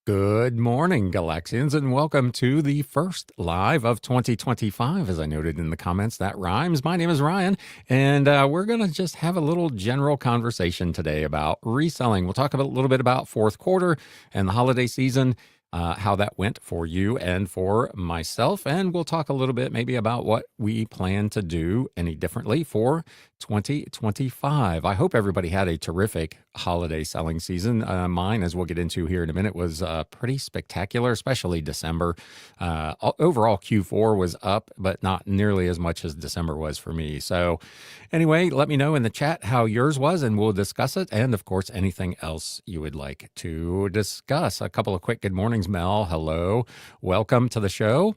Good morning, Galaxians, and welcome to the first live of 2025. As I noted in the comments, that rhymes. My name is Ryan, and we're going to just have a little general conversation today about reselling. We'll talk a little bit about fourth quarter and the holiday season, how that went for you and for myself, and we'll talk a little bit maybe about what we plan to do any differently for 2025. I hope everybody had a terrific holiday selling season. Mine, as we'll get into here in a minute, was pretty spectacular, especially December. Overall, Q4 was up, but not nearly as much as December was for me. So anyway, let me know in the chat how yours was, and we'll discuss it. And of course, anything else you would like to discuss. A couple of quick good mornings, Mel. Hello. Welcome to the show.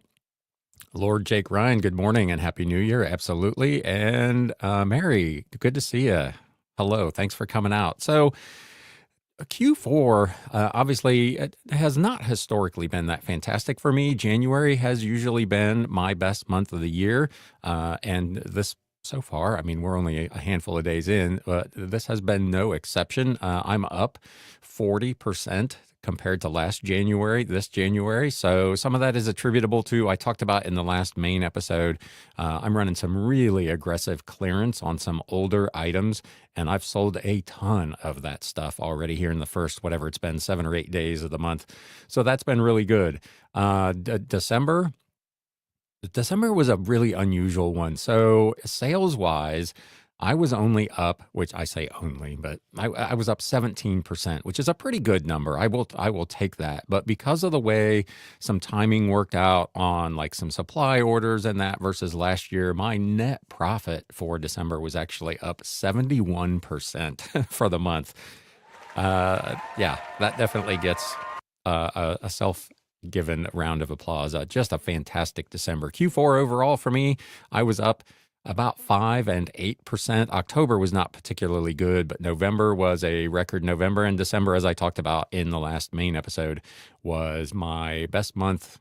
Lord Jake Ryan, good morning and Happy New Year. Absolutely. And Mary, good to see you. Hello. Thanks for coming out. So Q4, obviously, it has not historically been that fantastic for me. January has usually been my best month of the year. And this so far, I mean, we're only a handful of days in, but this has been no exception. I'm up 40% compared to this January. So some of that is attributable to, I talked about in the last main episode, I'm running some really aggressive clearance on some older items, and I've sold a ton of that stuff already here in the first, whatever it's been, 7 or 8 days of the month. So that's been really good. December was a really unusual one. So sales-wise, I was only up, which I say only, but I was up 17%, which is a pretty good number. I will take that. But because of the way some timing worked out on like some supply orders and that versus last year, my net profit for December was actually up 71% for the month. Yeah, that definitely gets a self-given round of applause. Just a fantastic December. Q4 overall for me, I was up about 5 and 8%. October was not particularly good, but November was a record November, and December, as I talked about in the last main episode, was my best month,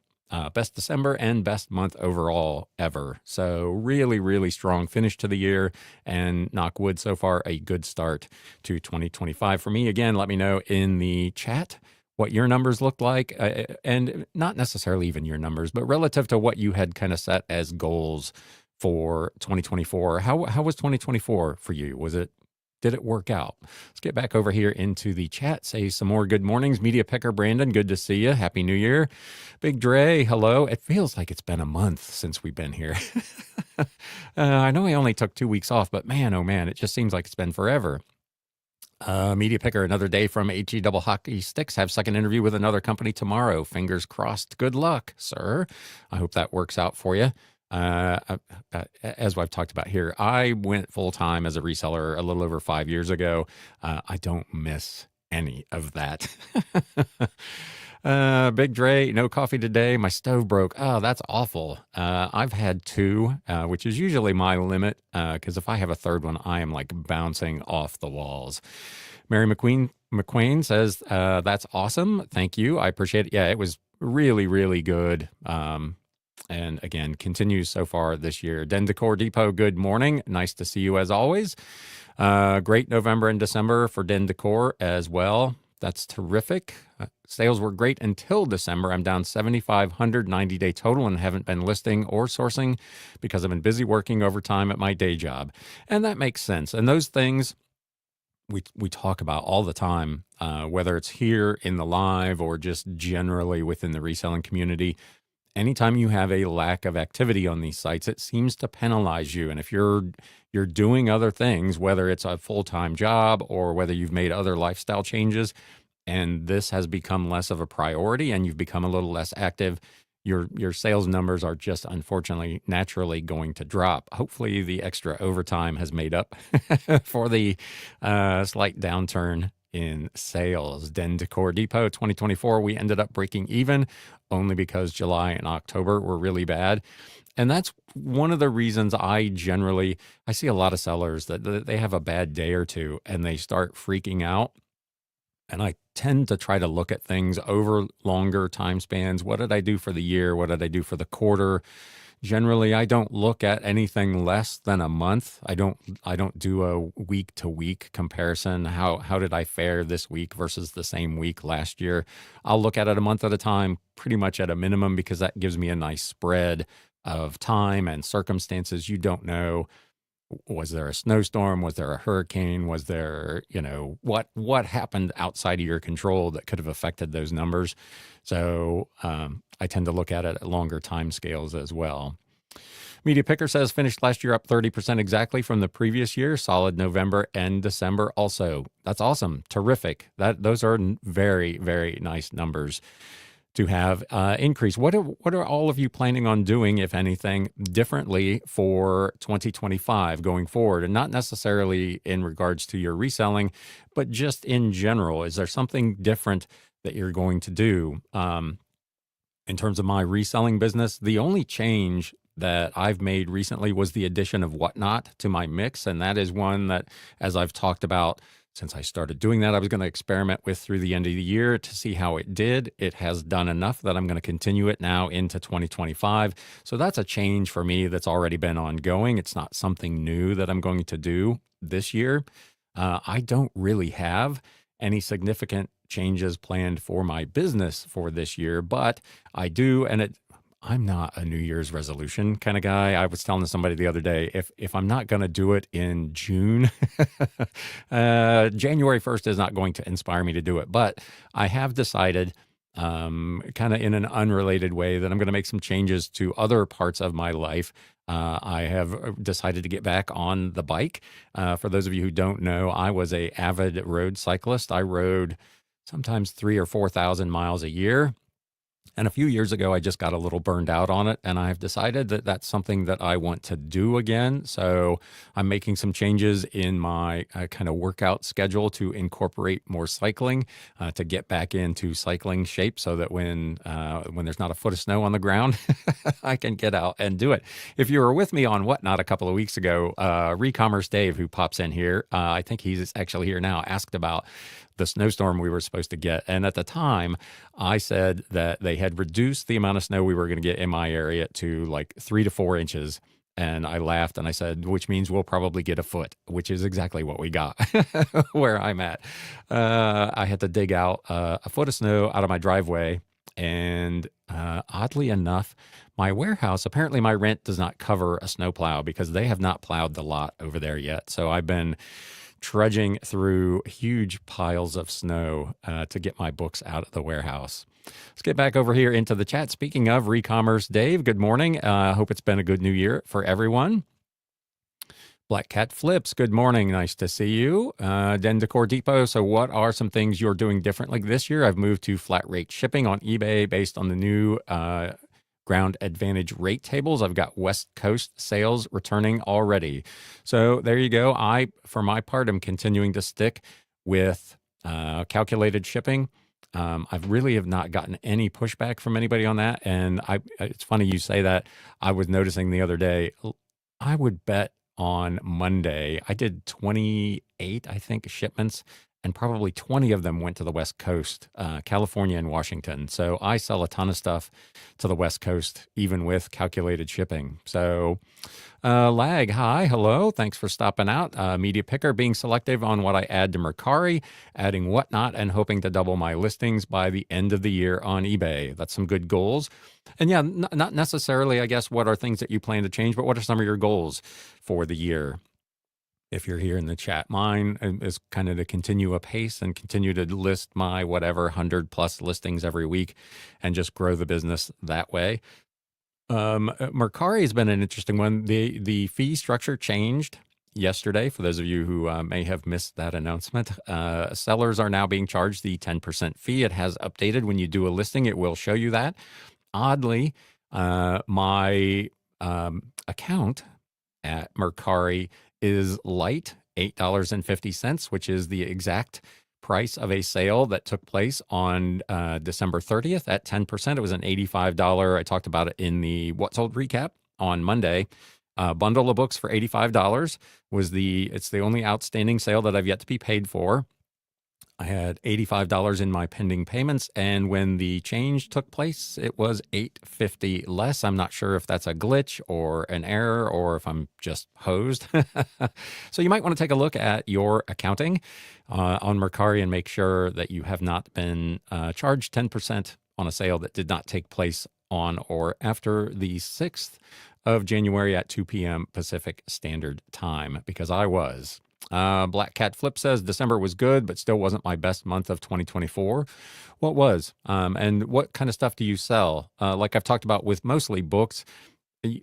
best December and best month overall ever. So really, really strong finish to the year, and knock wood, so far a good start to 2025 for me. Again, let me know in the chat what your numbers looked like, and not necessarily even your numbers, but relative to what you had kind of set as goals for 2024. How was 2024 for you? Did it work out? Let's get back over here into the chat. Say some more good mornings. Media Picker Brandon, good to see you. Happy New Year. Big Dre, hello. It feels like it's been a month since we've been here. I know I only took 2 weeks off, but man, oh man, it just seems like it's been forever. Media Picker, another day from HE Double Hockey Sticks. Have second interview with another company tomorrow. Fingers crossed. Good luck, sir. I hope that works out for you. As I've talked about here, I went full-time as a reseller a little over 5 years ago. I don't miss any of that. Big Dre, no coffee today. My stove broke. Oh, that's awful. I've had 2, which is usually my limit, because if I have a third one, I am like bouncing off the walls. Mary McQueen says, that's awesome. Thank you. I appreciate it. Yeah, it was really, really good. And again, continues so far this year. Den Decor Depot, good morning. Nice to see you as always. Great November and December for Den Decor as well. That's terrific. Sales were great until December. I'm down 7,500 90-day total and haven't been listing or sourcing because I've been busy working overtime at my day job. And that makes sense. And those things we talk about all the time, whether it's here in the live or just generally within the reselling community. Anytime you have a lack of activity on these sites, it seems to penalize you. And if you're doing other things, whether it's a full-time job or whether you've made other lifestyle changes, and this has become less of a priority and you've become a little less active, your sales numbers are just unfortunately naturally going to drop. Hopefully the extra overtime has made up for the slight downturn in sales. Den Decor Depot 2024, we ended up breaking even only because July and October were really bad. And that's one of the reasons I see a lot of sellers that they have a bad day or two and they start freaking out. And I tend to try to look at things over longer time spans. What did I do for the year? What did I do for the quarter? Generally, I don't look at anything less than a month. I don't do a week to week comparison. How did I fare this week versus the same week last year? I'll look at it a month at a time, pretty much at a minimum, because that gives me a nice spread of time and circumstances. You don't know, was there a snowstorm? Was there a hurricane? Was there, what happened outside of your control that could have affected those numbers? So I tend to look at it at longer time scales as well. Media Picker says finished last year up 30% exactly from the previous year. Solid November and December also. That's awesome. Terrific. Those are very, very nice numbers to have increase. What are all of you planning on doing, if anything, differently for 2025 going forward? And not necessarily in regards to your reselling, but just in general. Is there something different that you're going to do? In terms of my reselling business, the only change that I've made recently was the addition of Whatnot to my mix. And that is one that, as I've talked about, since I started doing that, I was going to experiment with through the end of the year to see how it did. It has done enough that I'm going to continue it now into 2025. So that's a change for me that's already been ongoing. It's not something new that I'm going to do this year. I don't really have any significant changes planned for my business for this year, but I do, and I'm not a New Year's resolution kind of guy. I was telling somebody the other day, if I'm not going to do it in June, January 1st is not going to inspire me to do it. But I have decided, kind of in an unrelated way, that I'm going to make some changes to other parts of my life. I have decided to get back on the bike. For those of you who don't know, I was an avid road cyclist. I rode sometimes 3,000 or 4,000 miles a year. And a few years ago, I just got a little burned out on it, and I've decided that that's something that I want to do again. So I'm making some changes in my kind of workout schedule to incorporate more cycling, to get back into cycling shape, so that when there's not a foot of snow on the ground, I can get out and do it. If you were with me on Whatnot a couple of weeks ago, Recommerce Dave, who pops in here, I think he's actually here now, asked about the snowstorm we were supposed to get. And at the time, I said that they had reduced the amount of snow we were going to get in my area to like 3 to 4 inches. And I laughed and I said, which means we'll probably get a foot, which is exactly what we got where I'm at. I had to dig out a foot of snow out of my driveway. And oddly enough, my warehouse, apparently my rent does not cover a snowplow because they have not plowed the lot over there yet. So I've been trudging through huge piles of snow to get my books out of the warehouse. Let's get back over here into the chat. Speaking of Recommerce Dave, good morning. I hope it's been a good new year for everyone. Black Cat Flips, good morning. Nice to see you. Den Decor Depot, so what are some things you're doing differently this year? I've moved to flat rate shipping on eBay based on the new Ground Advantage rate tables. I've got West Coast sales returning already. So there you go. I, for my part, am continuing to stick with calculated shipping. I really have not gotten any pushback from anybody on that. And it's funny you say that. I was noticing the other day, I would bet on Monday, I did 28, I think, shipments, and probably 20 of them went to the West Coast, California and Washington. So I sell a ton of stuff to the West Coast, even with calculated shipping. So Lag, hi, hello. Thanks for stopping out. Media Picker, being selective on what I add to Mercari, adding Whatnot, and hoping to double my listings by the end of the year on eBay. That's some good goals. And yeah, not necessarily, I guess, what are things that you plan to change, but what are some of your goals for the year? If you're here in the chat, mine is kind of to continue a pace and continue to list my whatever 100 plus listings every week and just grow the business that way. Mercari has been an interesting one. The fee structure changed yesterday. For those of you who may have missed that announcement, sellers are now being charged the 10% fee. It has updated. When you do a listing, it will show you that. Oddly, my account at Mercari is light, $8.50, which is the exact price of a sale that took place on December 30th at 10%. It was an $85. I talked about it in the What Sold recap on Monday. Bundle of books for $85 it's the only outstanding sale that I've yet to be paid for. I had $85 in my pending payments, and when the change took place, it was $850 less. I'm not sure if that's a glitch or an error or if I'm just hosed. So you might want to take a look at your accounting on Mercari and make sure that you have not been charged 10% on a sale that did not take place on or after the 6th of January at 2 p.m. Pacific Standard Time, because I was. Black Cat Flip says December was good, but still wasn't my best month of 2024. What was? And what kind of stuff do you sell? Like I've talked about with mostly books,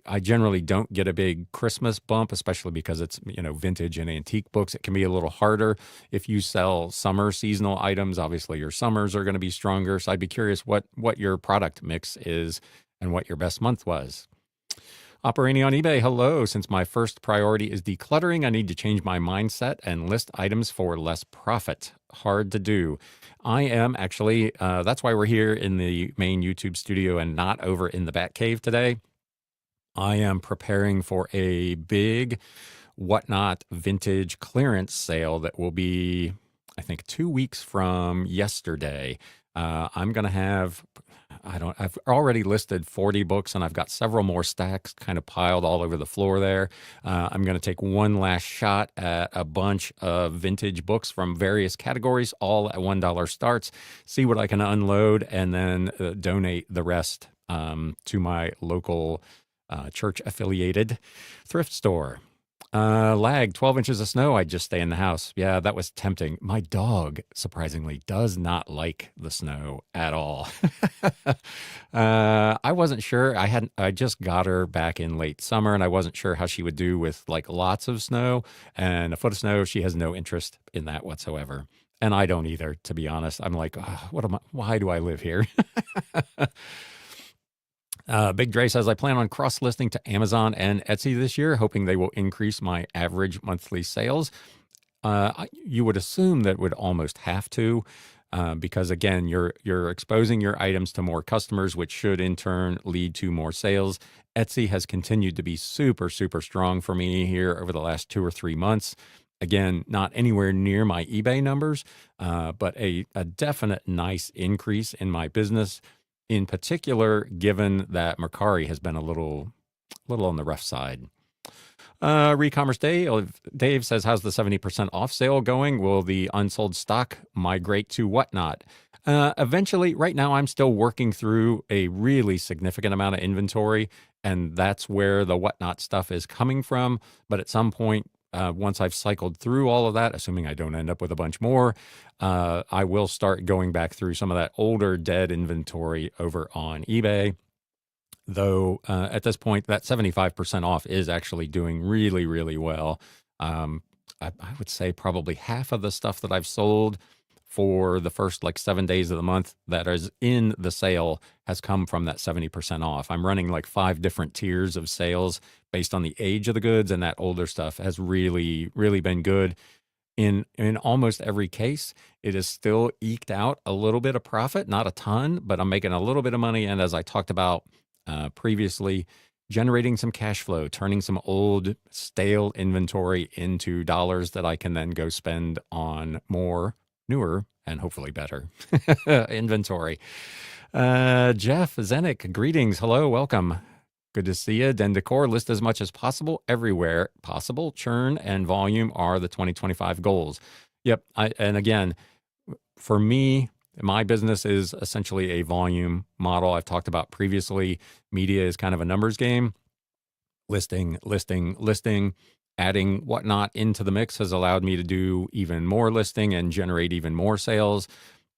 I generally don't get a big Christmas bump, especially because it's, vintage and antique books. It can be a little harder. If you sell summer seasonal items, obviously your summers are going to be stronger. So I'd be curious what your product mix is and what your best month was. Operating on eBay, hello. Since my first priority is decluttering, I need to change my mindset and list items for less profit. Hard to do. I am actually, that's why we're here in the main YouTube studio and not over in the Batcave today. I am preparing for a big Whatnot vintage clearance sale that will be, I think, 2 weeks from yesterday. I'm going to have, I've already listed 40 books and I've got several more stacks kind of piled all over the floor there. I'm going to take one last shot at a bunch of vintage books from various categories, all at $1 starts, see what I can unload, and then donate the rest to my local church affiliated thrift store. Lag, 12 inches of snow. I'd just stay in the house. Yeah, that was tempting. My dog, surprisingly, does not like the snow at all. I wasn't sure. I just got her back in late summer and I wasn't sure how she would do with like lots of snow and a foot of snow. She has no interest in that whatsoever. And I don't either, to be honest. I'm like, why do I live here? Big Dre says, I plan on cross-listing to Amazon and Etsy this year, hoping they will increase my average monthly sales. You would assume that would almost have to, because again, you're exposing your items to more customers, which should in turn lead to more sales. Etsy has continued to be super, super strong for me here over the last 2 or 3 months. Again, not anywhere near my eBay numbers, but a definite nice increase in my business. In particular, given that Mercari has been a little on the rough side. Recommerce Dave says, how's the 70% off sale going? Will the unsold stock migrate to Whatnot? Eventually, right now, I'm still working through a really significant amount of inventory, and that's where the Whatnot stuff is coming from. But at some point, once I've cycled through all of that, assuming I don't end up with a bunch more, I will start going back through some of that older dead inventory over on eBay. Though at this point, that 75% off is actually doing really, really well. I would say probably half of the stuff that I've sold for the first 7 days of the month that is in the sale has come from that 70% off. I'm running 5 different tiers of sales based on the age of the goods, and that older stuff has really, really been good. In almost every case, it is still eked out a little bit of profit, not a ton, but I'm making a little bit of money. And as I talked about previously, generating some cash flow, turning some old stale inventory into dollars that I can then go spend on more newer and hopefully better inventory. Jeff Zenik, greetings. Hello, welcome. Good to see you. Den Decor, list as much as possible everywhere possible. Churn and volume are the 2025 goals. Yep. And again, for me, my business is essentially a volume model. I've talked about previously, media is kind of a numbers game. Listing. Adding Whatnot into the mix has allowed me to do even more listing and generate even more sales.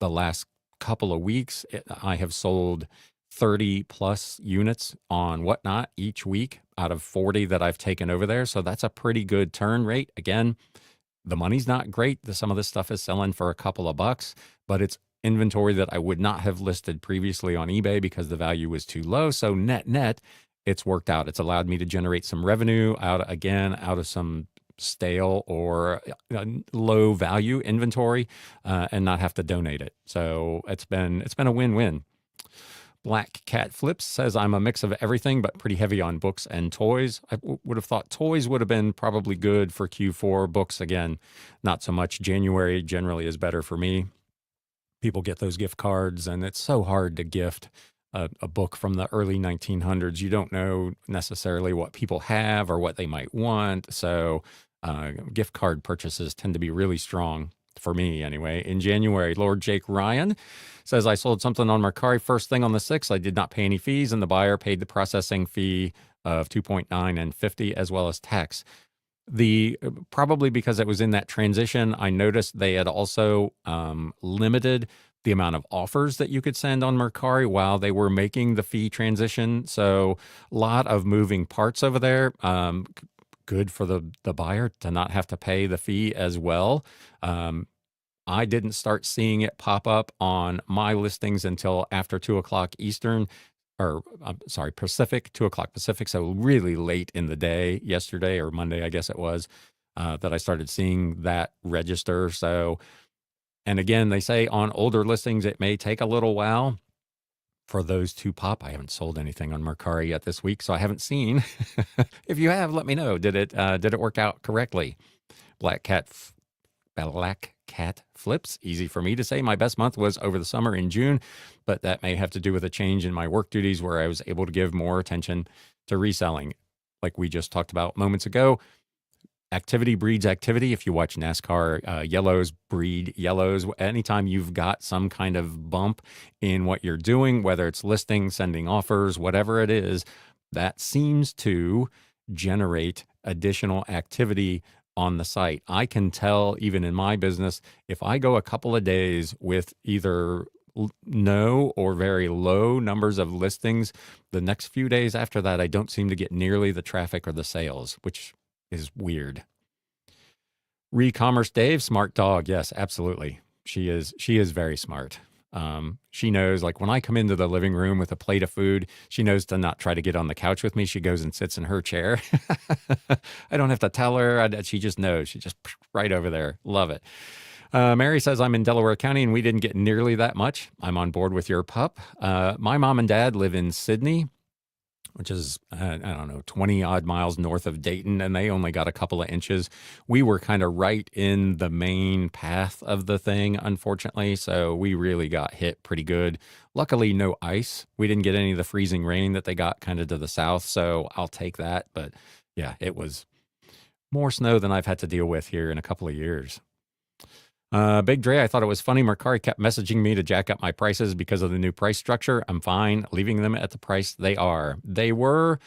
The last couple of weeks, I have sold 30 plus units on Whatnot each week out of 40 that I've taken over there. So that's a pretty good turn rate. Again, the money's not great. Some of this stuff is selling for a couple of bucks, but it's inventory that I would not have listed previously on eBay because the value was too low. So net, it's worked out. It's allowed me to generate some revenue out of some stale or low value inventory and not have to donate it. So it's been a win-win. Black Cat Flips says, I'm a mix of everything, but pretty heavy on books and toys. I would have thought toys would have been probably good for Q4. Books, again, not so much. January generally is better for me. People get those gift cards, and it's so hard to gift a book from the early 1900s. You don't know necessarily what people have or what they might want. So gift card purchases tend to be really strong for me anyway. In January, Lord Jake Ryan says, I sold something on Mercari first thing on the 6th. I did not pay any fees, and the buyer paid the processing fee of 2.9 and 50 as well as tax. Probably because it was in that transition, I noticed they had also limited the amount of offers that you could send on Mercari while they were making the fee transition. So a lot of moving parts over there. Good for the buyer to not have to pay the fee as well. I didn't start seeing it pop up on my listings until after 2 o'clock Eastern, or I'm sorry, Pacific, 2 o'clock Pacific. So really late in the day, yesterday or Monday, I guess it was, that I started seeing that register. So, and again, they say on older listings, it may take a little while for those to pop. I haven't sold anything on Mercari yet this week, so I haven't seen. If you have, let me know. Did it work out correctly? Black Cat Flips. Easy for me to say. My best month was over the summer in June, but that may have to do with a change in my work duties where I was able to give more attention to reselling. Like we just talked about moments ago, activity breeds activity. If you watch NASCAR, yellows breed yellows. Anytime you've got some kind of bump in what you're doing, whether it's listing, sending offers, whatever it is, that seems to generate additional activity on the site. I can tell, even in my business, if I go a couple of days with either no or very low numbers of listings, the next few days after that, I don't seem to get nearly the traffic or the sales, which is weird. Recommerce Dave, smart dog. Yes, absolutely. She is very smart. She knows, like when I come into the living room with a plate of food, she knows to not try to get on the couch with me. She goes and sits in her chair. I don't have to tell her. She just knows. She just right over there. Love it. Mary says, I'm in Delaware County and we didn't get nearly that much. I'm on board with your pup. My mom and dad live in Sydney, which is, I don't know, 20 odd miles north of Dayton, and they only got a couple of inches. We were kind of right in the main path of the thing, unfortunately, so we really got hit pretty good. Luckily, no ice. We didn't get any of the freezing rain that they got kind of to the south, so I'll take that. But yeah, it was more snow than I've had to deal with here in a couple of years. Big Dre, I thought it was funny. Mercari kept messaging me to jack up my prices because of the new price structure. I'm fine leaving them at the price they are. They were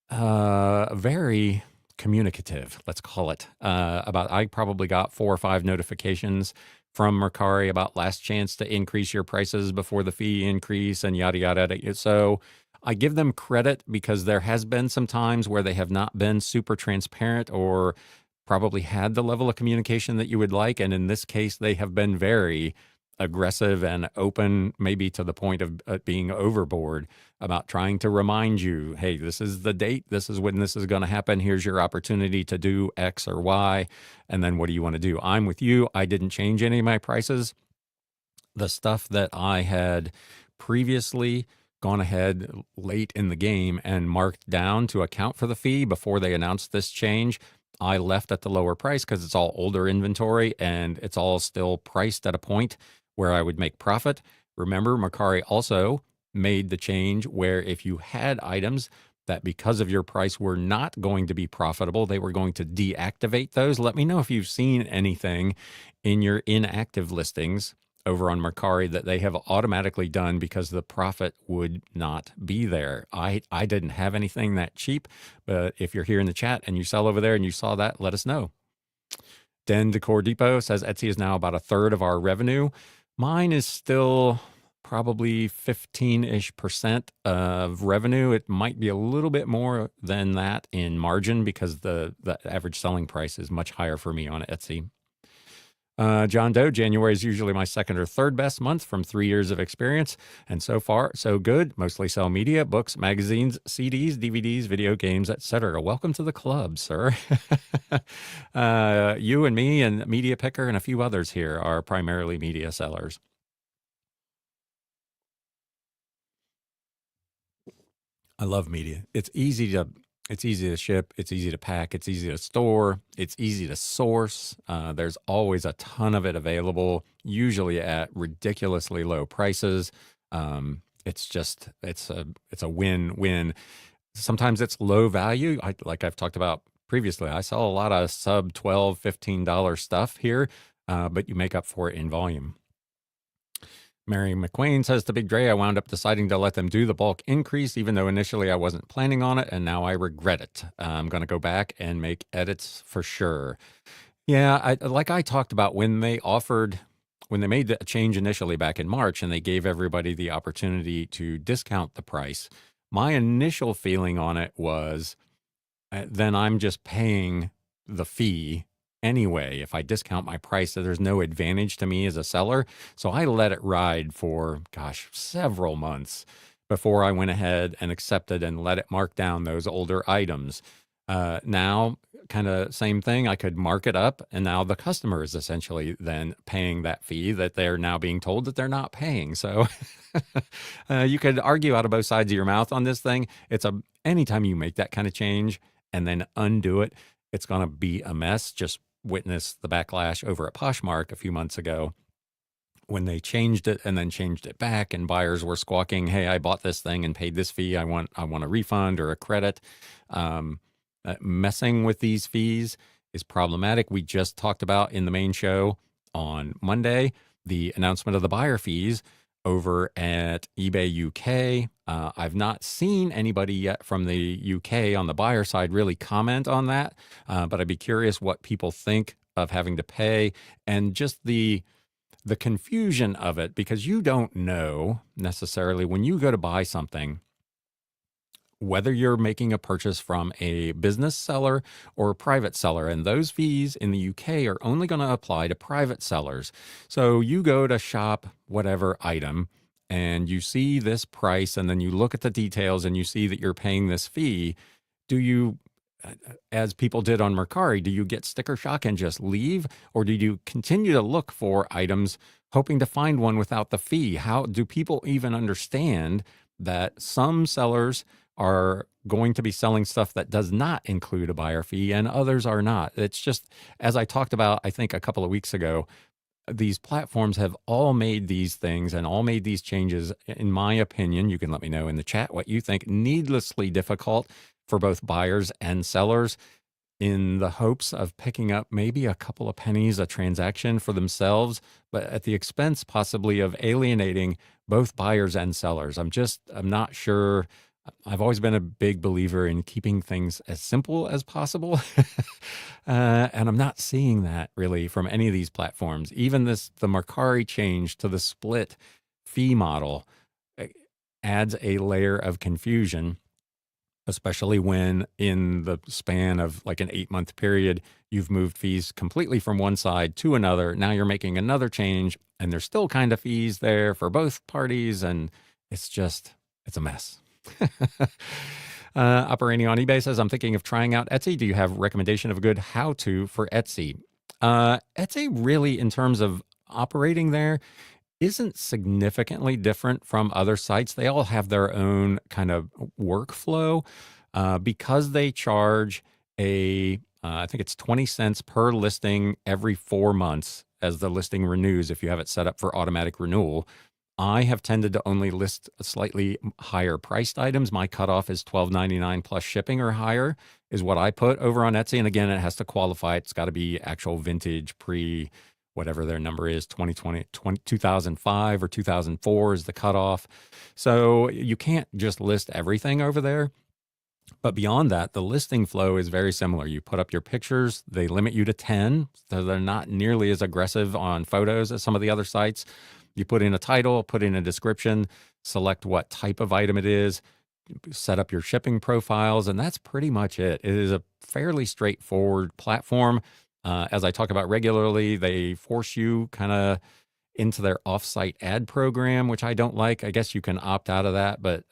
very communicative, let's call it. I probably got 4 or 5 notifications from Mercari about last chance to increase your prices before the fee increase and yada, yada. So I give them credit because there has been some times where they have not been super transparent or probably had the level of communication that you would like. And in this case, they have been very aggressive and open, maybe to the point of being overboard about trying to remind you, hey, this is the date. This is when this is going to happen. Here's your opportunity to do X or Y. And then what do you want to do? I'm with you. I didn't change any of my prices. The stuff that I had previously gone ahead late in the game and marked down to account for the fee before they announced this change, I left at the lower price because it's all older inventory and it's all still priced at a point where I would make profit. Remember, Mercari also made the change where if you had items that because of your price were not going to be profitable, they were going to deactivate those. Let me know if you've seen anything in your inactive listings over on Mercari that they have automatically done because the profit would not be there. I didn't have anything that cheap, but if you're here in the chat and you sell over there and you saw that, let us know. Den Decor Depot says Etsy is now about 1/3 of our revenue. Mine is still probably 15-ish% of revenue. It might be a little bit more than that in margin because the average selling price is much higher for me on Etsy. John Doe, January is usually my second or third best month from 3 years of experience. And so far, so good. Mostly sell media, books, magazines, CDs, DVDs, video games, etc. Welcome to the club, sir. You and me and Media Picker and a few others here are primarily media sellers. I love media. It's easy to ship, it's easy to pack, it's easy to store, it's easy to source. There's always a ton of it available, usually at ridiculously low prices. It's a win-win. Sometimes it's low value. Like I've talked about previously, I sell a lot of sub 12, $15 stuff here, but you make up for it in volume. Mary McQueen says to Big Dre, I wound up deciding to let them do the bulk increase, even though initially I wasn't planning on it, and now I regret it. I'm going to go back and make edits for sure. Yeah, like I talked about when they made the change initially back in March and they gave everybody the opportunity to discount the price. My initial feeling on it was then I'm just paying the fee anyway. If I discount my price, so there's no advantage to me as a seller. So I let it ride for, gosh, several months before I went ahead and accepted and let it mark down those older items. Now, kind of same thing. I could mark it up, and now the customer is essentially then paying that fee that they're now being told that they're not paying. So you could argue out of both sides of your mouth on this thing. Anytime you make that kind of change and then undo it, it's going to be a mess. Just witness the backlash over at Poshmark a few months ago when they changed it and then changed it back, and buyers were squawking, "Hey, I bought this thing and paid this fee. I want a refund or a credit." Messing with these fees is problematic. We just talked about in the main show on Monday the announcement of the buyer fees over at eBay UK. I've not seen anybody yet from the UK on the buyer side really comment on that, but I'd be curious what people think of having to pay and just the confusion of it, because you don't know necessarily when you go to buy something whether you're making a purchase from a business seller or a private seller. And those fees in the UK are only going to apply to private sellers. So you go to shop whatever item and you see this price, and then you look at the details and you see that you're paying this fee. Do you, as people did on Mercari, do you get sticker shock and just leave? Or do you continue to look for items hoping to find one without the fee? How do people even understand that some sellers are going to be selling stuff that does not include a buyer fee and others are not? It's just, as I talked about, I think a couple of weeks ago, these platforms have all made these things and all made these changes, in my opinion, you can let me know in the chat what you think, needlessly difficult for both buyers and sellers, in the hopes of picking up maybe a couple of pennies a transaction for themselves, but at the expense possibly of alienating both buyers and sellers. I'm not sure. I've always been a big believer in keeping things as simple as possible. And I'm not seeing that really from any of these platforms. Even the Mercari change to the split fee model adds a layer of confusion, especially when in the span of like an 8-month period, you've moved fees completely from one side to another. Now you're making another change and there's still kind of fees there for both parties. And it's a mess. Operating on eBay says, I'm thinking of trying out Etsy. Do you have a recommendation of a good how-to for Etsy? Etsy really, in terms of operating there, isn't significantly different from other sites. They all have their own kind of workflow because they charge I think it's 20 cents per listing every 4 months as the listing renews if you have it set up for automatic renewal. I have tended to only list slightly higher priced items. My cutoff is $12.99 plus shipping or higher is what I put over on Etsy. And again, it has to qualify. It's got to be actual vintage, whatever their number is, 2005 or 2004 is the cutoff. So you can't just list everything over there. But beyond that, the listing flow is very similar. You put up your pictures, they limit you to 10, so they're not nearly as aggressive on photos as some of the other sites. You put in a title, put in a description, select what type of item it is, set up your shipping profiles, and that's pretty much it. It is a fairly straightforward platform. As I talk about regularly, they force you kind of into their offsite ad program, which I don't like. I guess you can opt out of that, but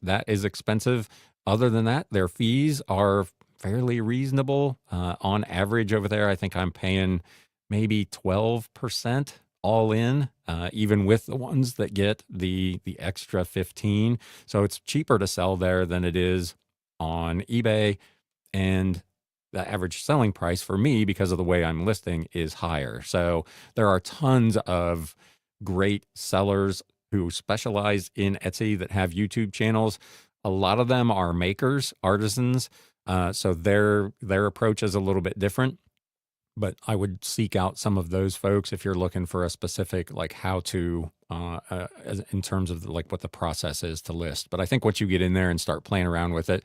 that is expensive. Other than that, their fees are fairly reasonable. On average over there, I think I'm paying maybe 12% all in, even with the ones that get the extra 15. So it's cheaper to sell there than it is on eBay. And the average selling price for me, because of the way I'm listing, is higher. So there are tons of great sellers who specialize in Etsy that have YouTube channels. A lot of them are makers, artisans. So their approach is a little bit different. But I would seek out some of those folks if you're looking for a specific, like, how to, in terms of like what the process is to list. But I think once you get in there and start playing around with it,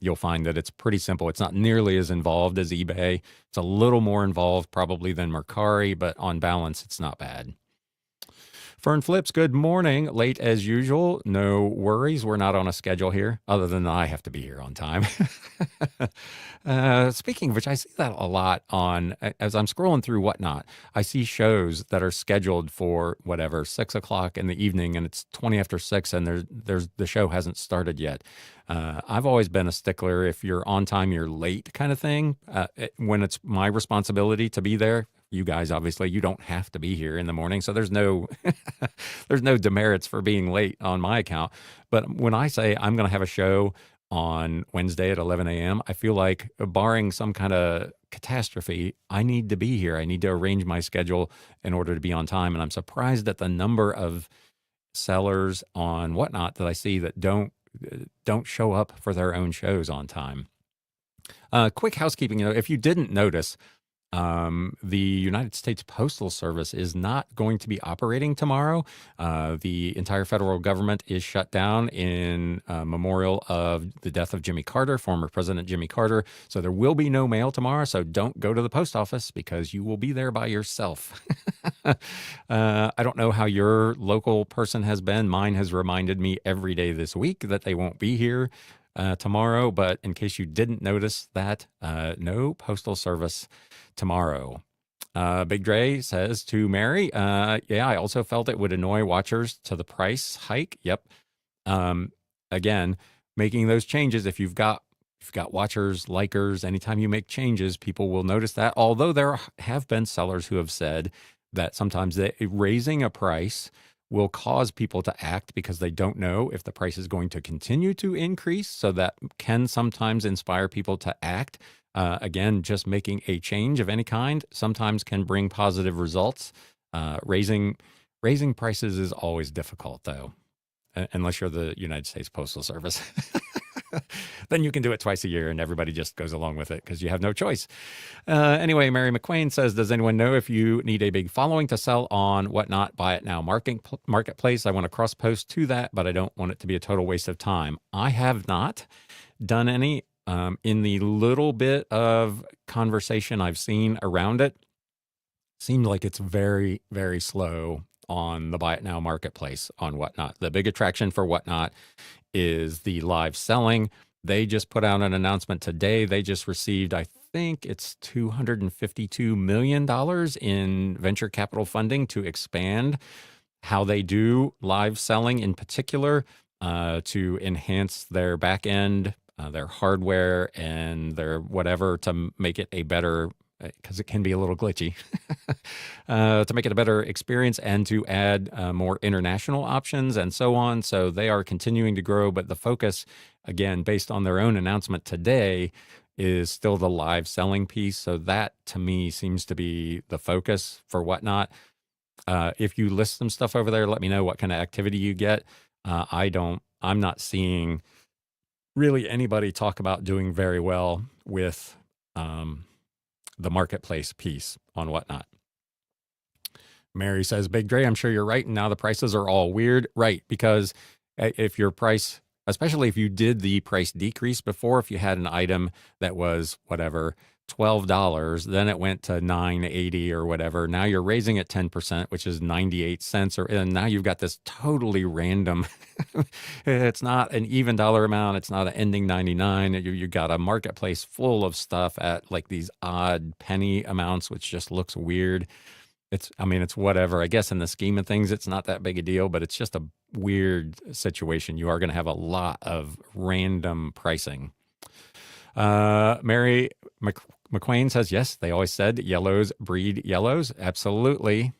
you'll find that it's pretty simple. It's not nearly as involved as eBay. It's a little more involved probably than Mercari, but on balance, it's not bad. Fern Flips, good morning. Late as usual. No worries. We're not on a schedule here, other than I have to be here on time. Speaking of which, I see that a lot as I'm scrolling through Whatnot. I see shows that are scheduled for whatever, 6 o'clock in the evening, and it's 20 after 6, and the show hasn't started yet. I've always been a stickler. If you're on time, you're late kind of thing. When it's my responsibility to be there, you guys, obviously, you don't have to be here in the morning. So there's no there's no demerits for being late on my account. But when I say I'm going to have a show on Wednesday at 11 a.m., I feel like, barring some kind of catastrophe, I need to be here. I need to arrange my schedule in order to be on time. And I'm surprised at the number of sellers on Whatnot that I see that don't show up for their own shows on time. Quick housekeeping, if you didn't notice, the United States Postal Service is not going to be operating tomorrow. The entire federal government is shut down in memorial of the death of Jimmy Carter, former President Jimmy Carter. So there will be no mail tomorrow. So don't go to the post office because you will be there by yourself. I don't know how your local person has been. Mine has reminded me every day this week that they won't be here tomorrow. But in case you didn't notice that, no postal service tomorrow. Big Dre says to Mary, yeah, I also felt it would annoy watchers to the price hike. Yep. Again, making those changes, if you've got watchers, likers, anytime you make changes, people will notice that. Although there have been sellers who have said that sometimes raising a price will cause people to act because they don't know if the price is going to continue to increase. So that can sometimes inspire people to act. Again, just making a change of any kind sometimes can bring positive results. Raising prices is always difficult, though, unless you're the United States Postal Service. Then you can do it twice a year and everybody just goes along with it because you have no choice. Anyway, Mary McQuain says, does anyone know if you need a big following to sell on Whatnot Buy It Now marketplace? I want to cross post to that, but I don't want it to be a total waste of time. I have not done any. In the little bit of conversation I've seen around it, seemed like it's very, very slow on the Buy It Now marketplace on Whatnot. The big attraction for Whatnot is the live selling. They just put out an announcement today. They just received, I think it's $252 million in venture capital funding to expand how they do live selling, in particular, to enhance their back end, their hardware, and their whatever, to make it a better, because it can be a little glitchy, to make it a better experience and to add more international options and so on. So they are continuing to grow, but the focus, again, based on their own announcement today, is still the live selling piece. So that, to me, seems to be the focus for Whatnot. If you list some stuff over there, let me know what kind of activity you get. I'm not seeing really anybody talk about doing very well with the marketplace piece on Whatnot. Mary says, Big Dre, I'm sure you're right. And now the prices are all weird. Right. Because if your price, especially if you did the price decrease before, if you had an item that was whatever, $12, then it went to $9.80 or whatever. Now you're raising it 10%, which is 98 cents. And now you've got this totally random, it's not an even dollar amount. It's not an ending 99. You got a marketplace full of stuff at like these odd penny amounts, which just looks weird. It's whatever. I guess in the scheme of things, it's not that big a deal, but it's just a weird situation. You are going to have a lot of random pricing. Mary McQuain says, yes, they always said yellows breed yellows. Absolutely.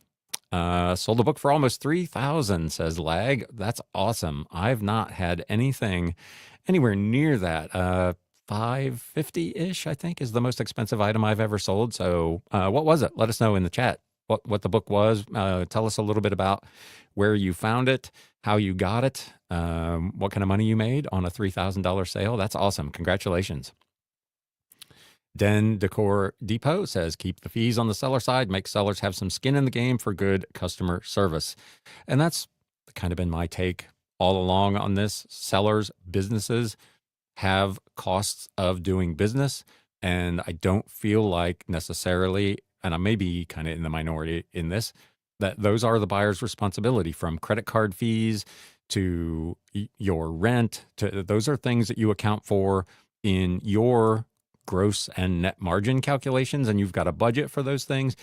Sold a book for almost 3,000, says Lag. That's awesome. I've not had anything anywhere near that. 550-ish, I think, is the most expensive item I've ever sold. So, what was it? Let us know in the chat what the book was. Tell us a little bit about where you found it, how you got it, what kind of money you made on a $3,000 sale. That's awesome. Congratulations. Den Decor Depot says, keep the fees on the seller side, make sellers have some skin in the game for good customer service. And that's kind of been my take all along on this. Sellers, businesses have costs of doing business. And I don't feel like necessarily, and I may be kind of in the minority in this, that those are the buyer's responsibility, from credit card fees to your rent. Those are things that you account for in your gross and net margin calculations, and you've got a budget for those things.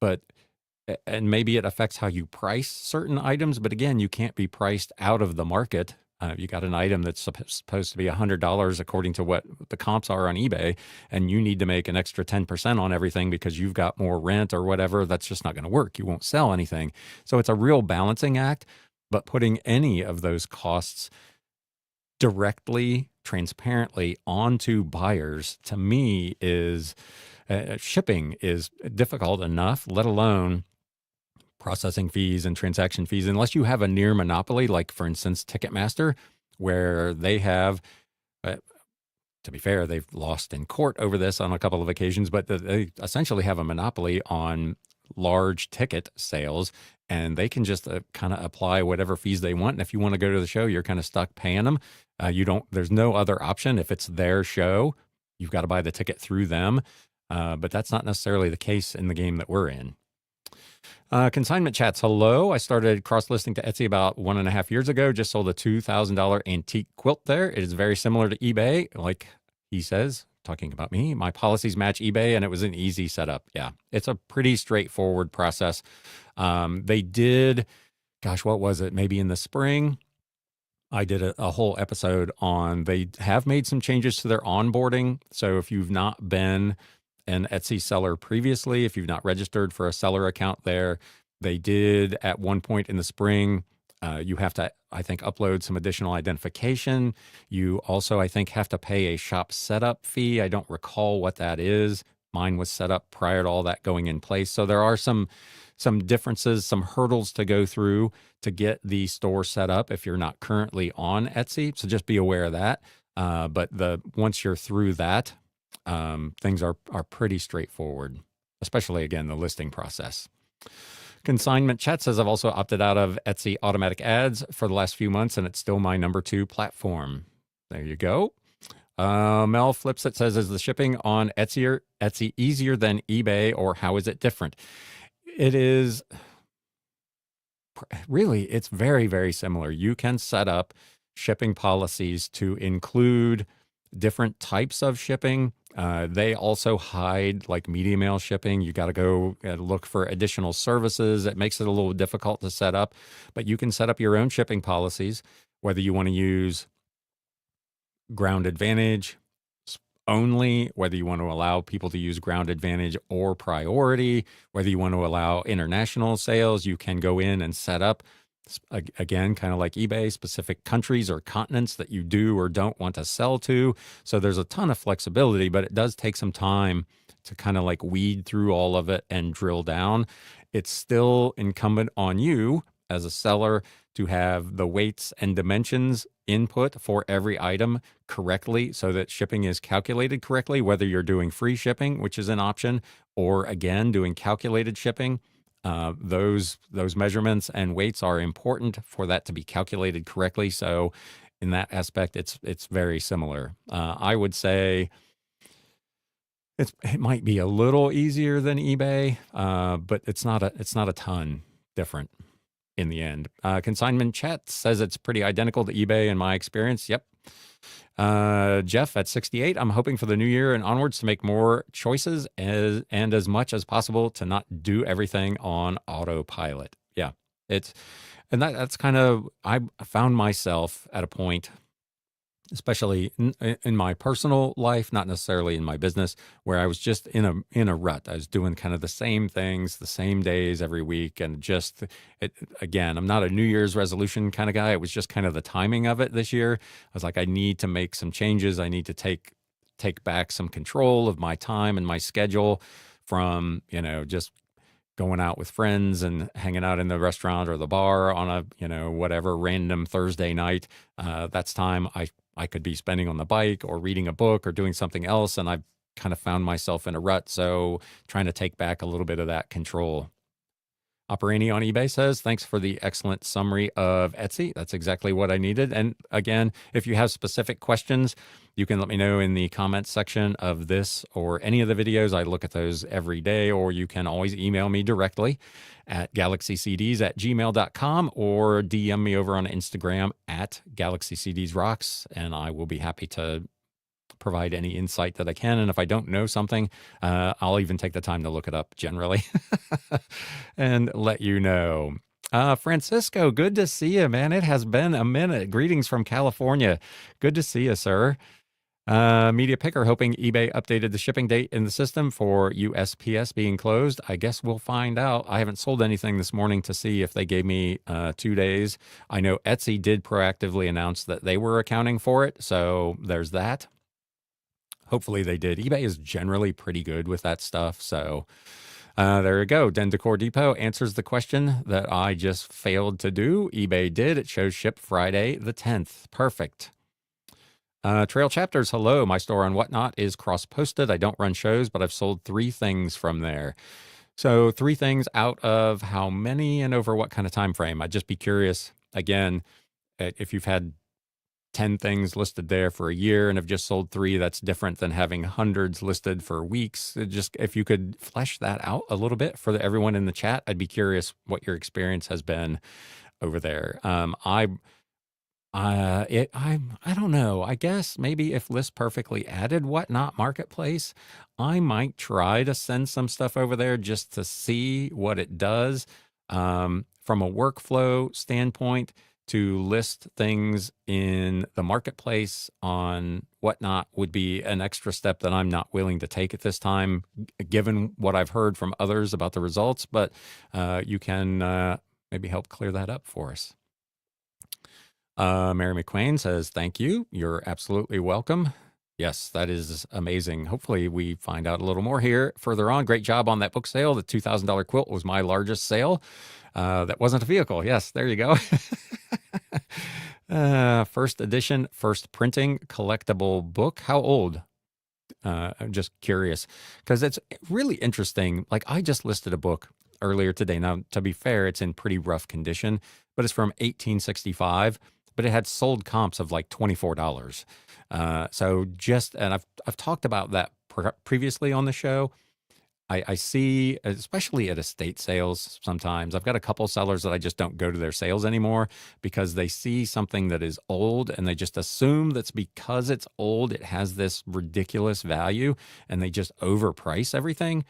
And maybe it affects how you price certain items, but again, you can't be priced out of the market. You got an item that's supposed to be $100 according to what the comps are on eBay, and you need to make an extra 10% on everything because you've got more rent or whatever. That's just not going to work. You won't sell anything. So it's a real balancing act, but putting any of those costs directly, transparently onto buyers, to me, is shipping is difficult enough, let alone processing fees and transaction fees, unless you have a near monopoly, like, for instance, Ticketmaster, where they have, to be fair, they've lost in court over this on a couple of occasions, but they essentially have a monopoly on large ticket sales, and they can just kind of apply whatever fees they want. And if you want to go to the show, you're kind of stuck paying them. There's no other option. If it's their show, you've got to buy the ticket through them. But that's not necessarily the case in the game that we're in. Consignment chats. Hello. I started cross-listing to Etsy about 1.5 years ago. Just sold a $2,000 antique quilt there. It is very similar to eBay, like he says, talking about me. My policies match eBay, and it was an easy setup. Yeah, it's a pretty straightforward process. They did, gosh, what was it? Maybe in the spring, I did a whole episode on, they have made some changes to their onboarding. So if you've not been an Etsy seller previously, if you've not registered for a seller account there, they did at one point in the spring, you have to, I think, upload some additional identification. You also, I think, have to pay a shop setup fee. I don't recall what that is. Mine was set up prior to all that going in place. So there are some differences, some hurdles to go through to get the store set up if you're not currently on Etsy. So just be aware of that. But once you're through that, things are pretty straightforward, especially, again, the listing process. Consignment chat says, I've also opted out of Etsy automatic ads for the last few months, and it's still my number 2 platform. There you go. Mel Flips it, says, is the shipping on Etsy easier than eBay, or how is it different? It is really, it's very, very similar. You can set up shipping policies to include different types of shipping. They also hide like media mail shipping. You got to go look for additional services. It makes it a little difficult to set up, but you can set up your own shipping policies, whether you want to use Ground Advantage only, whether you want to allow people to use Ground Advantage or Priority, whether you want to allow international sales. You can go in and set up, again, kind of like eBay, specific countries or continents that you do or don't want to sell to. So there's a ton of flexibility, but it does take some time to kind of like weed through all of it and drill down. It's still incumbent on you as a seller to have the weights and dimensions input for every item correctly so that shipping is calculated correctly, whether you're doing free shipping, which is an option, or again, doing calculated shipping. Those measurements and weights are important for that to be calculated correctly. So in that aspect, it's very similar. I would say it might be a little easier than eBay, but it's not a ton different in the end. Consignment chat says it's pretty identical to eBay in my experience. Yep. Jeff at 68, I'm hoping for the new year and onwards to make more choices and as much as possible to not do everything on autopilot. Yeah, that's kind of, I found myself at a point especially in my personal life, not necessarily in my business, where I was just in a rut. I was doing kind of the same things, the same days every week, and just again, I'm not a New Year's resolution kind of guy. It was just kind of the timing of it this year. I was like, I need to make some changes. I need to take back some control of my time and my schedule from just going out with friends and hanging out in the restaurant or the bar on a whatever random Thursday night. That's time I could be spending on the bike or reading a book or doing something else, and I've kind of found myself in a rut. So trying to take back a little bit of that control. Operani on eBay says, thanks for the excellent summary of Etsy. That's exactly what I needed. And again, if you have specific questions, you can let me know in the comments section of this or any of the videos. I look at those every day, or you can always email me directly at galaxycds@gmail.com or DM me over on Instagram at galaxycdsrocks, and I will be happy to provide any insight that I can. And if I don't know something, I'll even take the time to look it up generally and let you know. Francisco, good to see you, man. It has been a minute. Greetings from California. Good to see you, sir. Media Picker hoping eBay updated the shipping date in the system for USPS being closed. I guess we'll find out. I haven't sold anything this morning to see if they gave me 2 days. I know Etsy did proactively announce that they were accounting for it, so there's that. Hopefully they did. eBay is generally pretty good with that stuff. So there you go. Den Decor Depot answers the question that I just failed to do. eBay did. It shows ship Friday the 10th. Perfect. Trail Chapters, hello. My store on Whatnot is cross-posted. I don't run shows, but I've sold 3 things from there. So 3 things out of how many and over what kind of time frame? I'd just be curious, again, if you've had 10 things listed there for a year and have just sold 3, that's different than having hundreds listed for weeks. Just if you could flesh that out a little bit for everyone in the chat, I'd be curious what your experience has been over there. I don't know. I guess maybe if List Perfectly added Whatnot Marketplace, I might try to send some stuff over there just to see what it does. From a workflow standpoint, to list things in the marketplace on Whatnot would be an extra step that I'm not willing to take at this time, given what I've heard from others about the results. But you can maybe help clear that up for us. Mary McQuain says, thank you. You're absolutely welcome. Yes, that is amazing. Hopefully we find out a little more here further on. Great job on that book sale. The $2,000 quilt was my largest sale. That wasn't a vehicle. Yes, there you go. First edition, first printing, collectible book. How old? I'm just curious because it's really interesting. Like I just listed a book earlier today. Now, to be fair, it's in pretty rough condition, but it's from 1865, but it had sold comps of like $24. And I've talked about that previously on the show. I see, especially at estate sales, sometimes I've got a couple sellers that I just don't go to their sales anymore because they see something that is old and they just assume that's because it's old, it has this ridiculous value and they just overprice everything.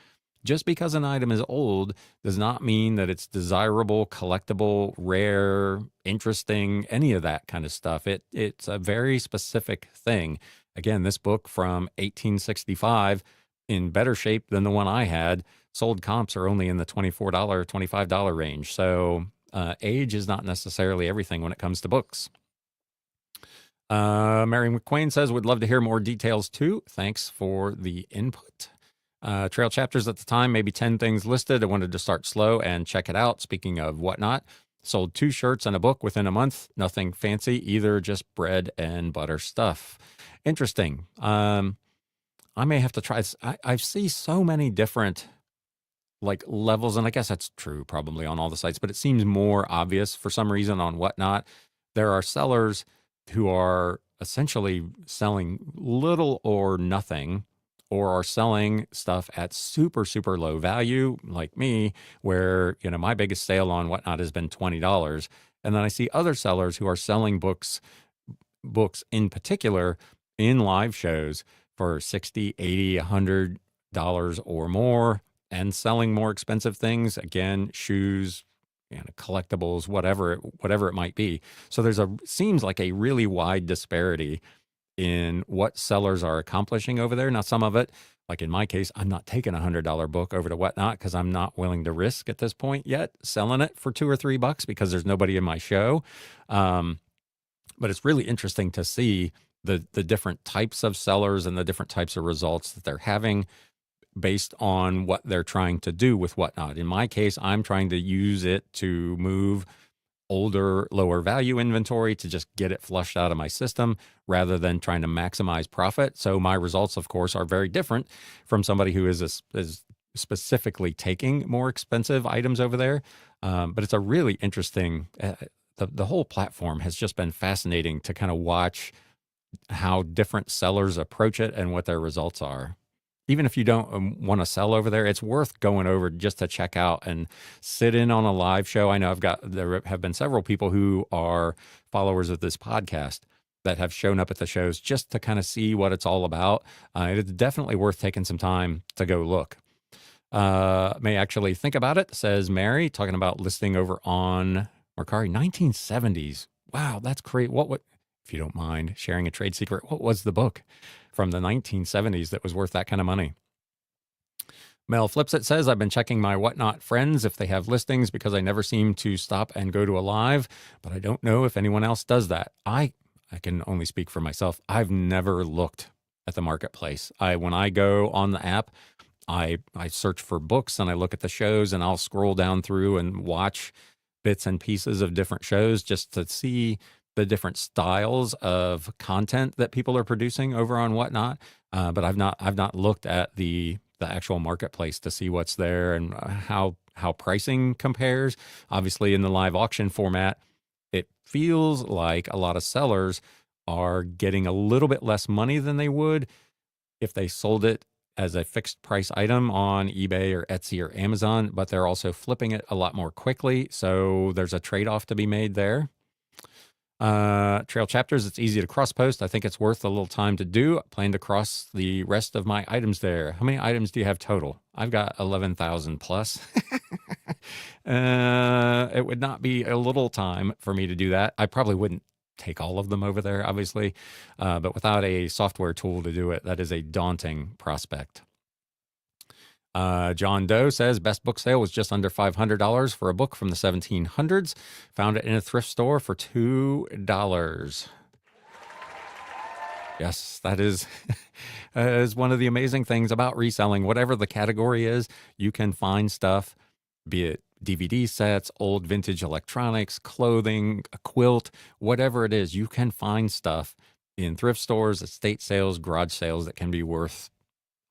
Just because an item is old does not mean that it's desirable, collectible, rare, interesting, any of that kind of stuff. It's a very specific thing. Again, this book from 1865, in better shape than the one I had, sold comps are only in the $24, $25 range. So age is not necessarily everything when it comes to books. Mary McQuain says, would love to hear more details too. Thanks for the input. Trail Chapters at the time, maybe 10 things listed. I wanted to start slow and check it out. Speaking of Whatnot, sold 2 shirts and a book within a month. Nothing fancy either, just bread and butter stuff. Interesting. I may have to try. I see so many different like levels, and I guess that's true probably on all the sites, but it seems more obvious for some reason on Whatnot. There are sellers who are essentially selling little or nothing, or are selling stuff at super, super low value, like me, where, my biggest sale on Whatnot has been $20. And then I see other sellers who are selling books in particular in live shows for $60, $80, $100 or more, and selling more expensive things, again, shoes, collectibles, whatever it might be. So seems like a really wide disparity in what sellers are accomplishing over there. Now, some of it, like in my case, I'm not taking a $100 book over to Whatnot because I'm not willing to risk at this point yet selling it for $2 or $3 because there's nobody in my show. But it's really interesting to see the different types of sellers and the different types of results that they're having based on what they're trying to do with Whatnot. In my case, I'm trying to use it to move older, lower value inventory to just get it flushed out of my system rather than trying to maximize profit. So my results, of course, are very different from somebody who is specifically taking more expensive items over there. But it's a really interesting, the whole platform has just been fascinating to kind of watch how different sellers approach it and what their results are. Even if you don't want to sell over there, it's worth going over just to check out and sit in on a live show. I know there have been several people who are followers of this podcast that have shown up at the shows just to kind of see what it's all about. It's definitely worth taking some time to go look. May actually think about it, says Mary, talking about listing over on mercari. 1970s. Wow, that's great. If you don't mind sharing a trade secret, what was the book from the 1970s that was worth that kind of money? Mel Flips It says, I've been checking my Whatnot friends if they have listings because I never seem to stop and go to a live, but I don't know if anyone else does that. I can only speak for myself. I've never looked at the marketplace. When I go on the app, I search for books and I look at the shows and I'll scroll down through and watch bits and pieces of different shows just to see the different styles of content that people are producing over on Whatnot. But I've not looked at the actual marketplace to see what's there and how pricing compares. Obviously, in the live auction format, it feels like a lot of sellers are getting a little bit less money than they would if they sold it as a fixed price item on eBay or Etsy or Amazon, but they're also flipping it a lot more quickly. So there's a trade-off to be made there. Trail chapters, it's easy to cross post. I think it's worth a little time to do. I plan to cross the rest of my items there. How many items do you have total? I've got 11,000 plus. It would not be a little time for me to do that. I probably wouldn't take all of them over there, obviously. But without a software tool to do it, that is a daunting prospect. John Doe says best book sale was just under $500 for a book from the 1700s. Found it in a thrift store for $2. Yes, that is one of the amazing things about reselling. Whatever the category is, you can find stuff, be it DVD sets, old vintage electronics, clothing, a quilt, whatever it is, you can find stuff in thrift stores, estate sales, garage sales that can be worth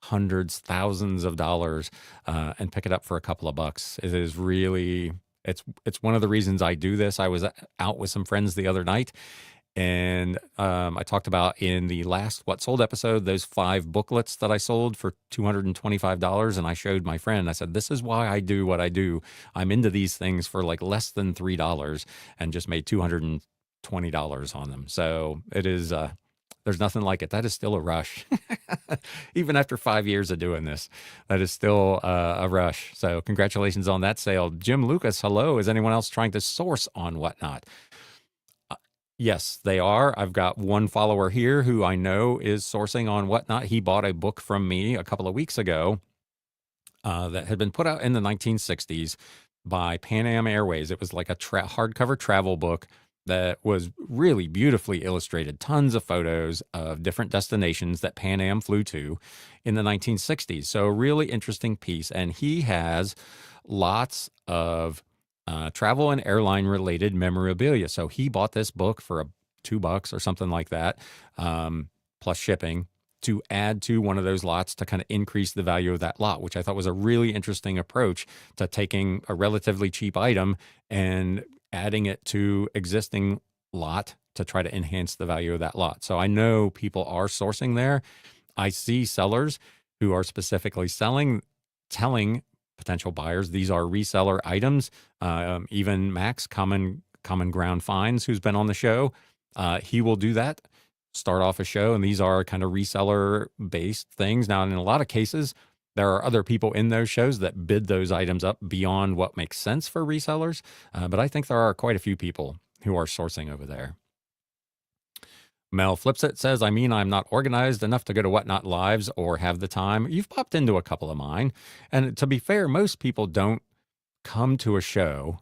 hundreds, thousands of dollars, and pick it up for a couple of bucks. It is really, it's one of the reasons I do this. I was out with some friends the other night, and I talked about in the last What Sold episode, those 5 booklets that I sold for $225, and I showed my friend. I said, this is why I do what I do. I'm into these things for like less than $3 and just made $220 on them. So it is, there's nothing like it. That is still a rush. Even after 5 years of doing this, that is still a rush. So congratulations on that sale. Jim Lucas, hello. Is anyone else trying to source on Whatnot? Yes, they are. I've got one follower here who I know is sourcing on Whatnot. He bought a book from me a couple of weeks ago that had been put out in the 1960s by Pan Am Airways. It was like a hardcover travel book that was really beautifully illustrated. Tons of photos of different destinations that Pan Am flew to in the 1960s. So a really interesting piece. And he has lots of travel and airline related memorabilia. So he bought this book for $2 or something like that, plus shipping, to add to one of those lots to kind of increase the value of that lot, which I thought was a really interesting approach to taking a relatively cheap item and adding it to existing lot to try to enhance the value of that lot. So I know people are sourcing there. I see sellers who are specifically telling potential buyers these are reseller items. Even Max, Common Ground Finds, who's been on the show, he will do that, start off a show, and these are kind of reseller-based things. Now, in a lot of cases, there are other people in those shows that bid those items up beyond what makes sense for resellers, but I think there are quite a few people who are sourcing over there. Mel Flips It says, I mean, I'm not organized enough to go to Whatnot Lives or have the time. You've popped into a couple of mine. And to be fair, most people don't come to a show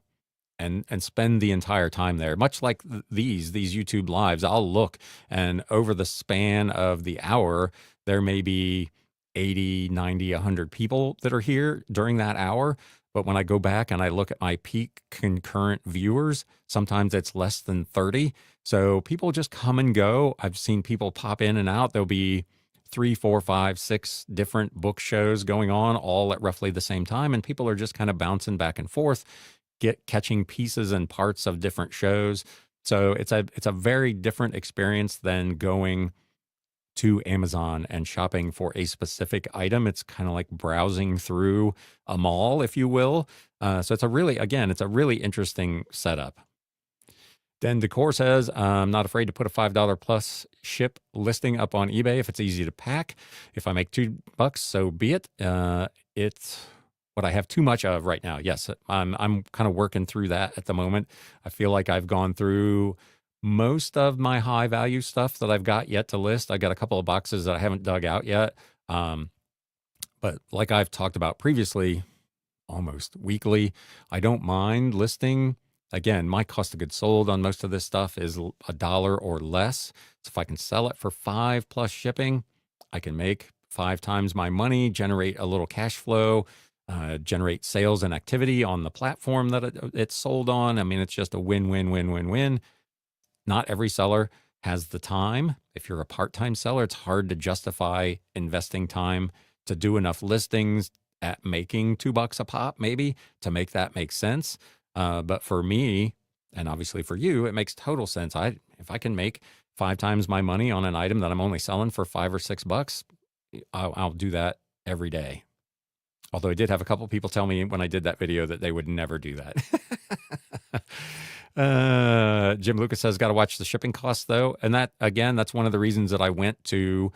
and spend the entire time there. Much like these YouTube lives, I'll look, and over the span of the hour, there may be 80, 90, 100 people that are here during that hour. But when I go back and I look at my peak concurrent viewers, sometimes it's less than 30. So people just come and go. I've seen people pop in and out. There'll be 3, 4, 5, 6 different book shows going on all at roughly the same time. And people are just kind of bouncing back and forth, catching pieces and parts of different shows. So it's a very different experience than going to Amazon and shopping for a specific item. It's kind of like browsing through a mall, if you will. So it's a really interesting setup. Then Decor says, I'm not afraid to put a $5 plus ship listing up on eBay if it's easy to pack. If I make $2, so be it. It's what I have too much of right now. Yes, I'm kind of working through that at the moment. I feel like I've gone through most of my high value stuff that I've got yet to list. I got a couple of boxes that I haven't dug out yet. But like I've talked about previously, almost weekly, I don't mind listing. Again, my cost of goods sold on most of this stuff is $1 or less. So if I can sell it for $5 plus shipping, I can make 5 times my money, generate a little cash flow, generate sales and activity on the platform that it's sold on. I mean, it's just a win, win, win, win, win. Not every seller has the time. If you're a part-time seller, it's hard to justify investing time to do enough listings at making $2 a pop, maybe, to make that make sense. But for me, and obviously for you, it makes total sense. If I can make 5 times my money on an item that I'm only selling for $5 or $6, I'll do that every day. Although I did have a couple people tell me when I did that video that they would never do that. Jim Lucas says, got to watch the shipping costs though. And that, again, that's one of the reasons that I went to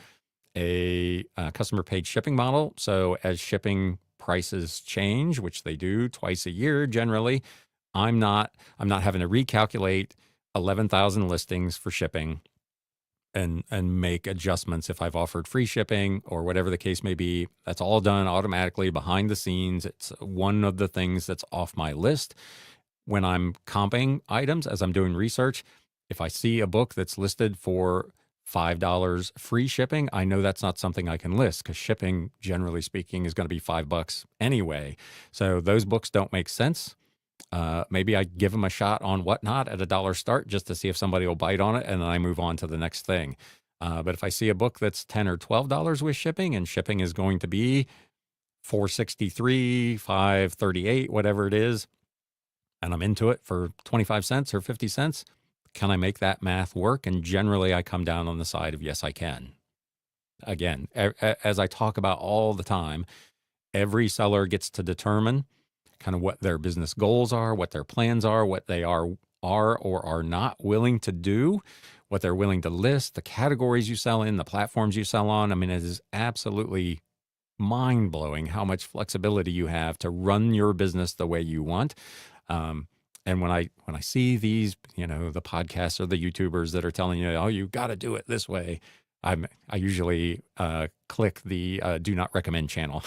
a customer paid shipping model. So as shipping prices change, which they do twice a year generally, I'm not having to recalculate 11,000 listings for shipping and make adjustments if I've offered free shipping or whatever the case may be. That's all done automatically behind the scenes. It's one of the things that's off my list. When I'm comping items, as I'm doing research, if I see a book that's listed for $5 free shipping, I know that's not something I can list because shipping, generally speaking, is going to be $5 anyway. So those books don't make sense. Maybe I give them a shot on Whatnot at $1 start just to see if somebody will bite on it, and then I move on to the next thing. But if I see a book that's $10 or $12 with shipping, and shipping is going to be $4.63, $5.38, whatever it is, and I'm into it for 25 cents or 50 cents, can I make that math work? And generally, I come down on the side of yes, I can. Again, as I talk about all the time, every seller gets to determine kind of what their business goals are, what their plans are, what they are or are not willing to do, what they're willing to list, the categories you sell in, the platforms you sell on. I mean, it is absolutely mind-blowing how much flexibility you have to run your business the way you want. And when I see these, the podcasts or the YouTubers that are telling you, oh, you got to do it this way, I usually click the do not recommend channel.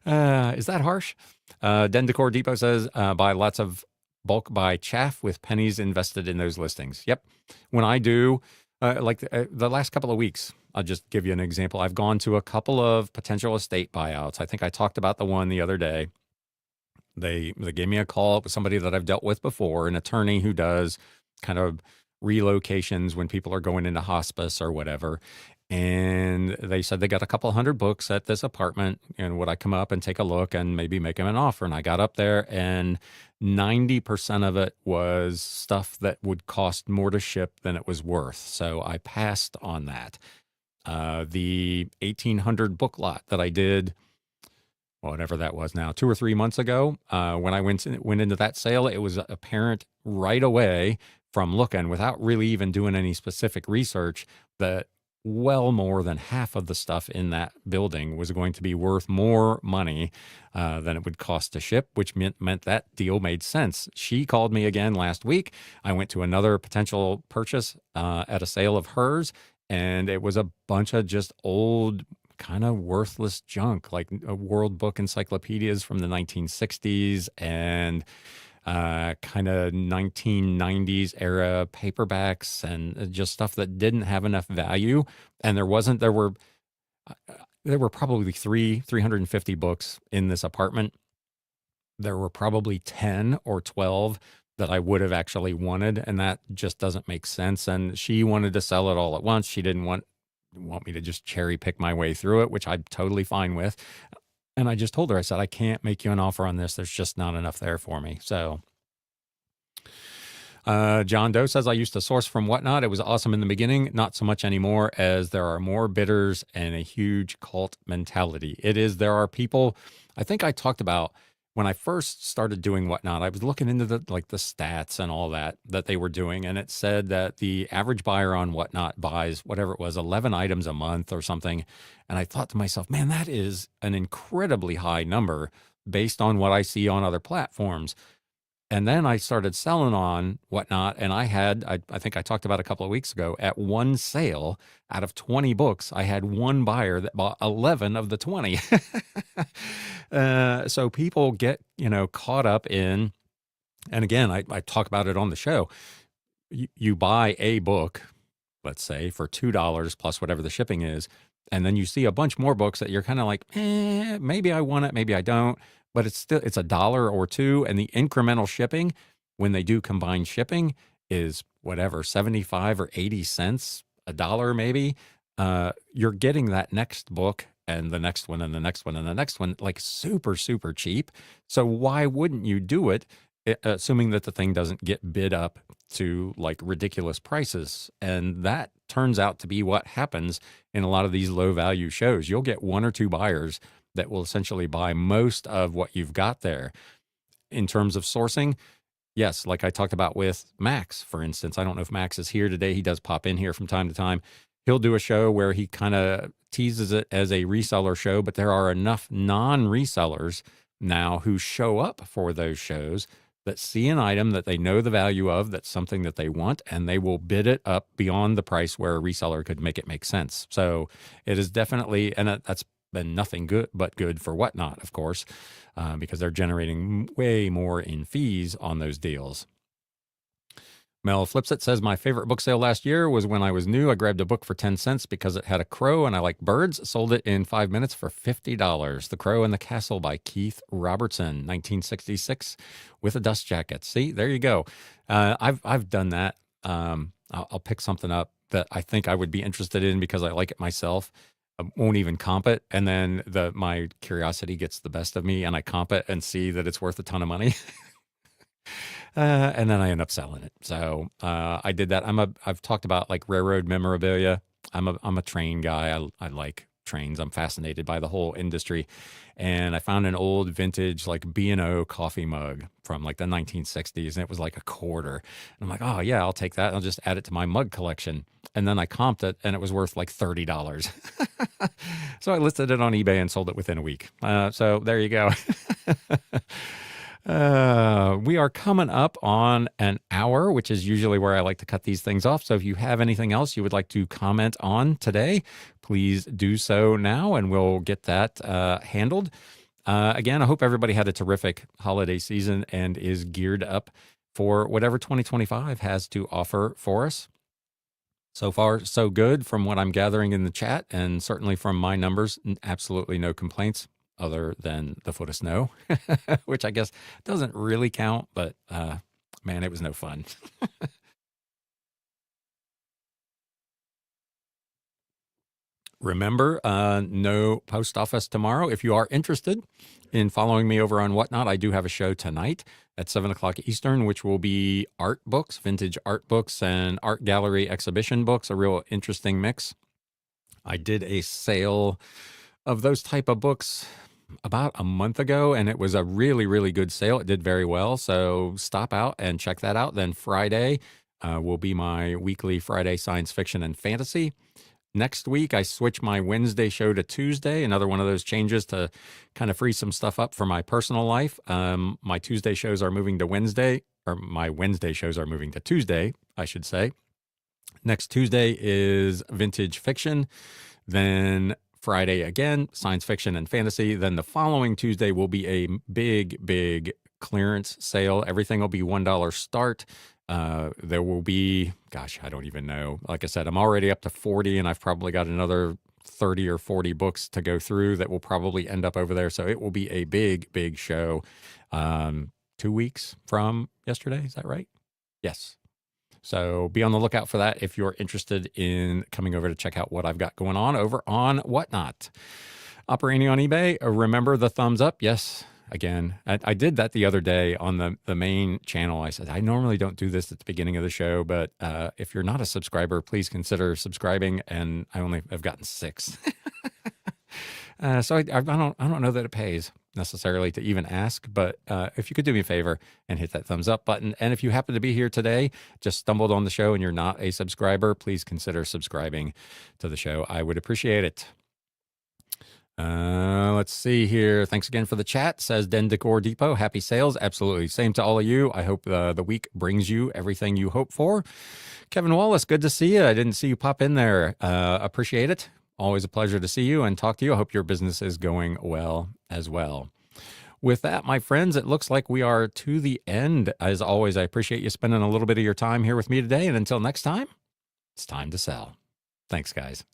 Is that harsh? Den Decor Depot says, buy lots of bulk buy chaff with pennies invested in those listings. Yep. When I do, like the last couple of weeks, I'll just give you an example. I've gone to a couple of potential estate buyouts. I think I talked about the one the other day. They gave me a call with somebody that I've dealt with before, an attorney who does kind of relocations when people are going into hospice or whatever. And they said they got a couple hundred books at this apartment, and would I come up and take a look and maybe make them an offer? And I got up there, and 90% of it was stuff that would cost more to ship than it was worth. So I passed on that. The 1,800 book lot that I did, whatever that was now, 2 or 3 months ago, when I went into that sale, it was apparent right away from looking, without really even doing any specific research, that well more than half of the stuff in that building was going to be worth more money than it would cost to ship, which meant that deal made sense. She called me again last week. I went to another potential purchase at a sale of hers, and it was a bunch of just old, kind of worthless junk, like World Book encyclopedias from the 1960s and kind of 1990s era paperbacks and just stuff that didn't have enough value. And there were probably 350 books in this apartment. There were probably 10 or 12 that I would have actually wanted, and that just doesn't make sense. And she wanted to sell it all at once. She didn't want me to just cherry pick my way through it, which I'm totally fine with. And I just told her, I said, I can't make you an offer on this. There's just not enough there for me. So John Doe says, I used to source from Whatnot. It was awesome in the beginning, not so much anymore, as there are more bidders and a huge cult mentality. There are people, I think I talked about when I first started doing Whatnot, I was looking into the stats and all that they were doing. And it said that the average buyer on Whatnot buys whatever it was, 11 items a month or something. And I thought to myself, man, that is an incredibly high number based on what I see on other platforms. And then I started selling on Whatnot, and I think I talked about a couple of weeks ago, at one sale out of 20 books, I had one buyer that bought 11 of the 20. So people get, caught up in, and again, I talk about it on the show. You buy a book, let's say, for $2 plus whatever the shipping is, and then you see a bunch more books that you're kind of like, maybe I want it, maybe I don't. But it's $1 or $2, and the incremental shipping, when they do combined shipping, is whatever, 75 or 80 cents, $1 maybe. You're getting that next book and the next one and the next one and the next one, like super, super cheap. So why wouldn't you do it, assuming that the thing doesn't get bid up to like ridiculous prices? And that turns out to be what happens in a lot of these low value shows. You'll get one or two buyers that will essentially buy most of what you've got there. In terms of sourcing, yes, like I talked about with Max, for instance. I don't know if Max is here today. He does pop in here from time to time. He'll do a show where he kind of teases it as a reseller show, but there are enough non-resellers now who show up for those shows that see an item that they know the value of, that's something that they want, and they will bid it up beyond the price where a reseller could make it make sense. So it is definitely, and that's been nothing good but good for Whatnot, of course, because they're generating way more in fees on those deals. Mel Flips It says, my favorite book sale last year was when I was new. I grabbed a book for 10 cents because it had a crow and I like birds. Sold it in 5 minutes for $50. The Crow and the Castle by Keith Robertson, 1966, with a dust jacket. See, there you go. I've done that. I'll pick something up that I think I would be interested in because I like it myself. I won't even comp it, and then my curiosity gets the best of me, and I comp it and see that it's worth a ton of money, and then I end up selling it. So I did that. I've talked about like railroad memorabilia. I'm a train guy. I like trains. I'm fascinated by the whole industry, and I found an old vintage like B&O coffee mug from like the 1960s, and it was like a quarter. And I'm like, oh yeah, I'll take that. I'll just add it to my mug collection. And then I comped it, and it was worth like $30. So I listed it on eBay and sold it within a week. So there you go. We are coming up on an hour, which is usually where I like to cut these things off. So if you have anything else you would like to comment on today, please do so now, and we'll get that handled. Again, I hope everybody had a terrific holiday season and is geared up for whatever 2025 has to offer for us. So far, so good from what I'm gathering in the chat, and certainly from my numbers, absolutely no complaints other than the foot of snow, which I guess doesn't really count, but man, it was no fun. Remember, no post office tomorrow. If you are interested in following me over on Whatnot, I do have a show tonight at 7 o'clock Eastern, which will be art books, vintage art books, and art gallery exhibition books, a real interesting mix. I did a sale of those type of books about a month ago, and it was a really, really good sale. It did very well. So stop out and check that out. Then Friday will be my weekly Friday science fiction and fantasy. Next week, I switch my Wednesday show to Tuesday. Another one of those changes to kind of free some stuff up for my personal life. My Tuesday shows are moving to Wednesday, or my Wednesday shows are moving to Tuesday, I should say. Next Tuesday is vintage fiction. Then Friday again, science fiction and fantasy. Then the following Tuesday will be a big clearance sale. Everything will be $1 start. There will be, gosh, I don't even know. Like I said, I'm already up to 40 and I've probably got another 30 or 40 books to go through that will probably end up over there. So it will be a big show. 2 weeks from yesterday. Is that right? Yes. So be on the lookout for that if you're interested in coming over to check out what I've got going on over on Whatnot. Operating on eBay, remember the thumbs up. Yes. Again, I did that the other day on the main channel. I said, I normally don't do this at the beginning of the show, but if you're not a subscriber, please consider subscribing. And I've gotten 6. So I don't know that it pays necessarily to even ask, but if you could do me a favor and hit that thumbs up button. And if you happen to be here today, just stumbled on the show and you're not a subscriber, please consider subscribing to the show. I would appreciate it. Let's see here. Thanks again for the chat, says Den Decor Depot. Happy sales. Absolutely. Same to all of you. I hope the week brings you everything you hope for. Kevin Wallace, good to see you. I didn't see you pop in there. Appreciate it. Always a pleasure to see you and talk to you. I hope your business is going well as well. With that, my friends, it looks like we are to the end. As always, I appreciate you spending a little bit of your time here with me today. And until next time, it's time to sell. Thanks, guys.